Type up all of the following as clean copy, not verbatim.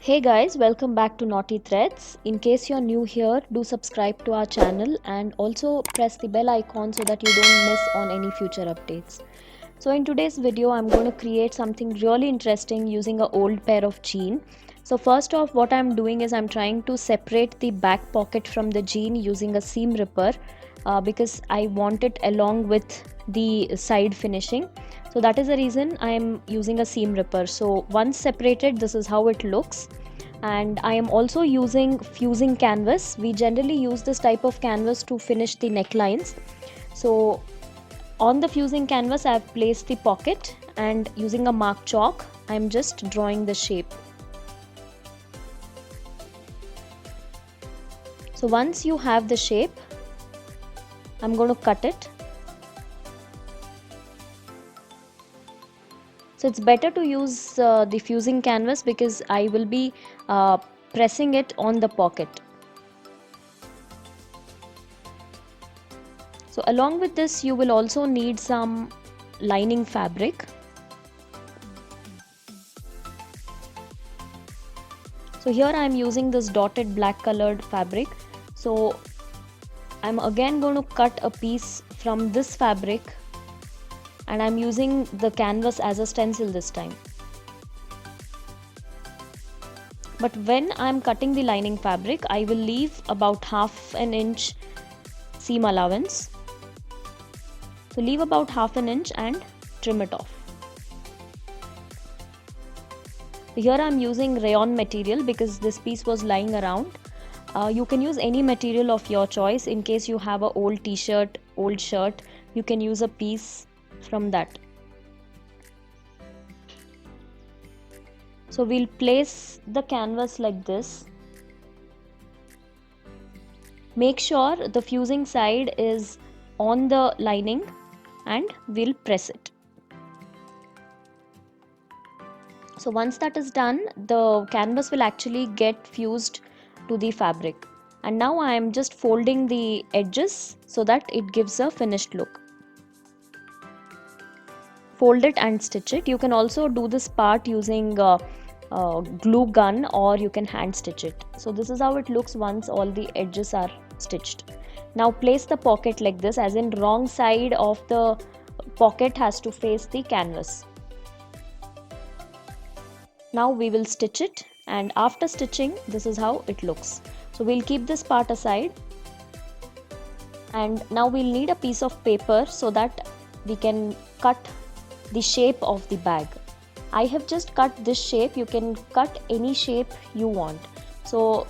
Hey guys, welcome back to Naughty Threads. In case you're new here, do subscribe to our channel and also press the bell icon so that you don't miss on any future updates. So in today's video, I'm going to create something really interesting using an old pair of jean. So first off, what I'm doing is I'm trying to separate the back pocket from the jean using a seam ripper because I want it along with the side finishing. So that is the reason I am using a seam ripper. So once separated, this is how it looks. And I am also using fusing canvas. We generally use this type of canvas to finish the necklines. So on the fusing canvas, I have placed the pocket, and using a mark chalk, I am just drawing the shape. So once you have the shape, I'm going to cut it. So it's better to use the fusing canvas because I will be pressing it on the pocket. So along with this, you will also need some lining fabric. So here I am using this dotted black colored fabric. So I'm again going to cut a piece from this fabric, and I'm using the canvas as a stencil this time. But when I'm cutting the lining fabric, I will leave about half an inch seam allowance. So leave about half an inch and trim it off. Here I'm using rayon material because this piece was lying around. You can use any material of your choice. In case you have an old t-shirt, old shirt, you can use a piece from that. So we'll place the canvas like this. Make sure the fusing side is on the lining and we'll press it. So once that is done, the canvas will actually get fused to the fabric. And now I am just folding the edges so that it gives a finished look. Fold it and stitch it. You can also do this part using glue gun, or you can hand stitch it. So this is how it looks once all the edges are stitched. Now place the pocket like this, as in wrong side of the pocket has to face the canvas. Now we will stitch it, and after stitching, this is how it looks. So we'll keep this part aside, and now we'll need a piece of paper so that we can cut the shape of the bag. I have just cut this shape. You can cut any shape you want. So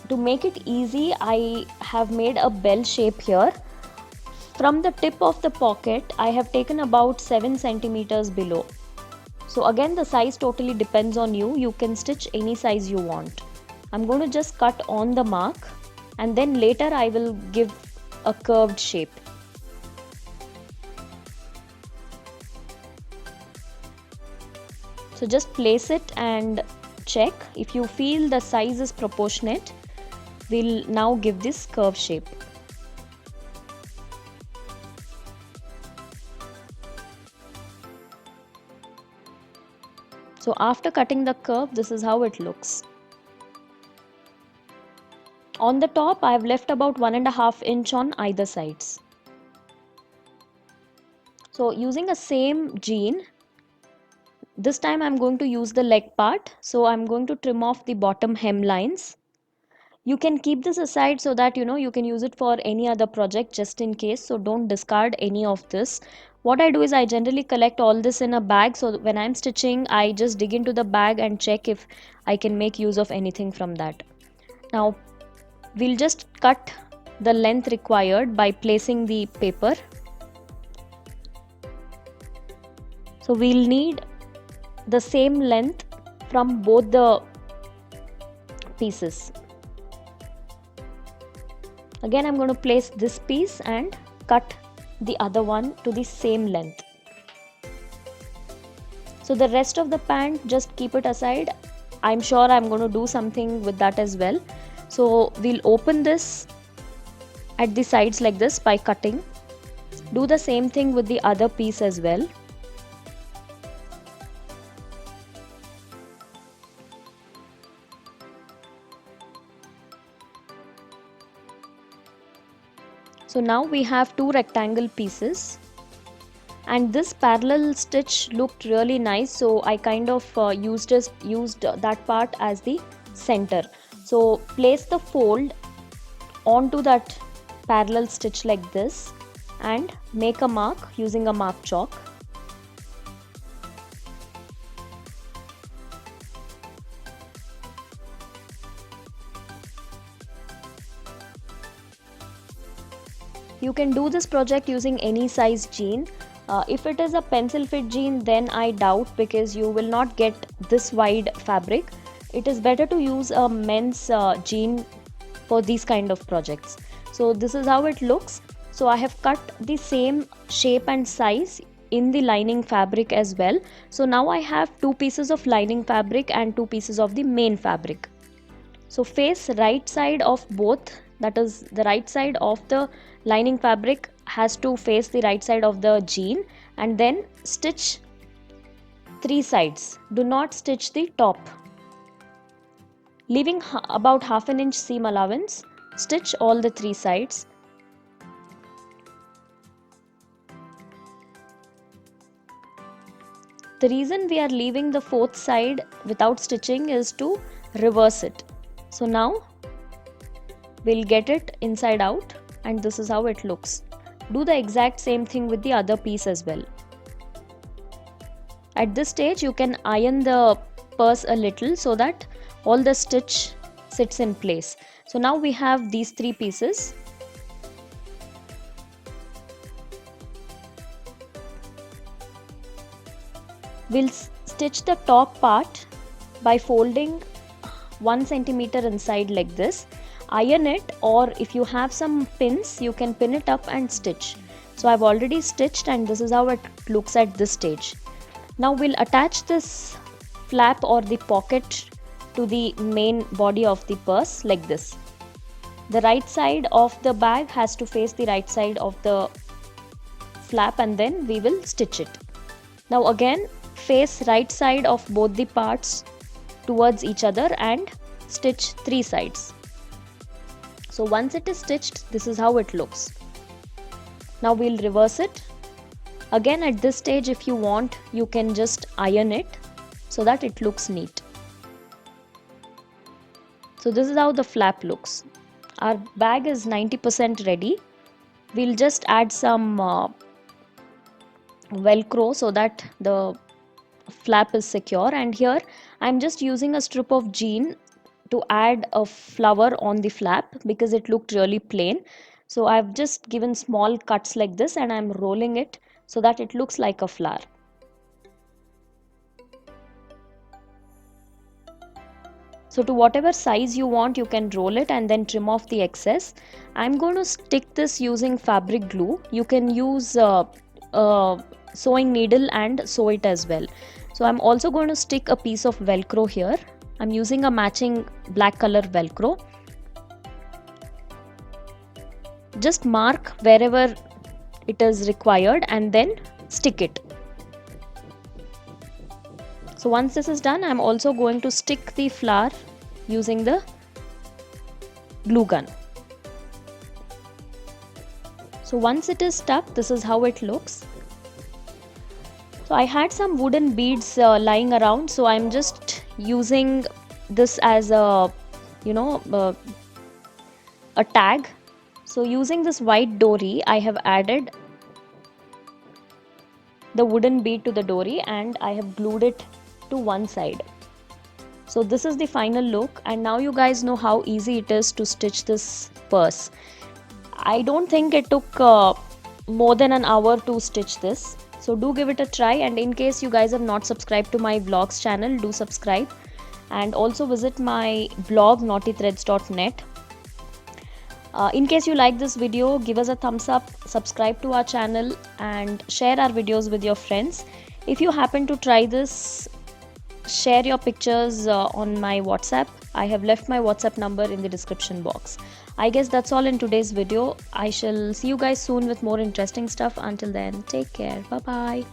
to make it easy, I have made a bell shape here. From the tip of the pocket, I have taken about 7 centimeters below. So again, the size totally depends on you. You can stitch any size you want. I'm going to just cut on the mark, and then later I will give a curved shape. So just place it and check. If you feel the size is proportionate, we'll now give this curve shape. So after cutting the curve, this is how it looks. On the top, I have left about 1.5 inch on either sides. So using a same jean, this time I'm going to use the leg part. So I'm going to trim off the bottom hem lines. You can keep this aside so that you can use it for any other project just in case. So don't discard any of this. What I do is I generally collect all this in a bag, so when I'm stitching, I just dig into the bag and check if I can make use of anything from that. Now we'll just cut the length required by placing the paper. So we'll need the same length from both the pieces. Again, I'm going to place this piece and cut the other one to the same length. So the rest of the pant, just keep it aside. I'm sure I'm going to do something with that as well. So we'll open this at the sides like this by cutting. Do the same thing with the other piece as well. So now we have two rectangle pieces, and this parallel stitch looked really nice, so I kind of used that part as the center. So place the fold onto that parallel stitch like this and make a mark using a mark chalk. You can do this project using any size jean. If it is a pencil fit jean, then I doubt, because you will not get this wide fabric. It is better to use a men's jean for these kind of projects. So this is how it looks. So I have cut the same shape and size in the lining fabric as well. So now I have two pieces of lining fabric and two pieces of the main fabric. So face right side of both, that is the right side of the lining fabric has to face the right side of the jean, and then stitch three sides. Do not stitch the top. Leaving about half an inch seam allowance, stitch all the three sides. The reason we are leaving the fourth side without stitching is to reverse it. So now we'll get it inside out, and this is how it looks. Do the exact same thing with the other piece as well. At this stage you can iron the purse a little so that all the stitch sits in place. So now we have these three pieces. We'll stitch the top part by folding 1 centimeter inside like this. Iron it, or if you have some pins, you can pin it up and stitch. So I've already stitched, and this is how it looks at this stage. Now we'll attach this flap or the pocket to the main body of the purse like this. The right side of the bag has to face the right side of the flap, and then we will stitch it. Now again, face right side of both the parts towards each other and stitch three sides. So once it is stitched, this is how it looks. Now we'll reverse it. Again, at this stage, if you want, you can just iron it so that it looks neat. So this is how the flap looks. Our bag is 90% ready. We'll just add some velcro so that the flap is secure, and here I'm just using a strip of jean to add a flower on the flap because it looked really plain. So I've just given small cuts like this, and I'm rolling it so that it looks like a flower. So to whatever size you want, you can roll it and then trim off the excess. I'm going to stick this using fabric glue. You can use sewing needle and sew it as well. So I'm also going to stick a piece of velcro here. I'm using a matching black color velcro. Just mark wherever it is required and then stick it. So once this is done, I'm also going to stick the flower using the glue gun. So once it is stuck, this is how it looks. So I had some wooden beads lying around, so I'm just using this as a a tag. So using this white dory, I have added the wooden bead to the dory and I have glued it to one side. So this is the final look, and now you guys know how easy it is to stitch this purse. I don't think it took more than an hour to stitch this. So do give it a try, and in case you guys have not subscribed to my vlogs channel, do subscribe, and also visit my blog naughtythreads.net. In case you like this video, give us a thumbs up, subscribe to our channel and share our videos with your friends. If you happen to try this, share your pictures on my WhatsApp. I have left my WhatsApp number in the description box. I guess that's all in today's video. I shall see you guys soon with more interesting stuff. Until then, take care. Bye bye.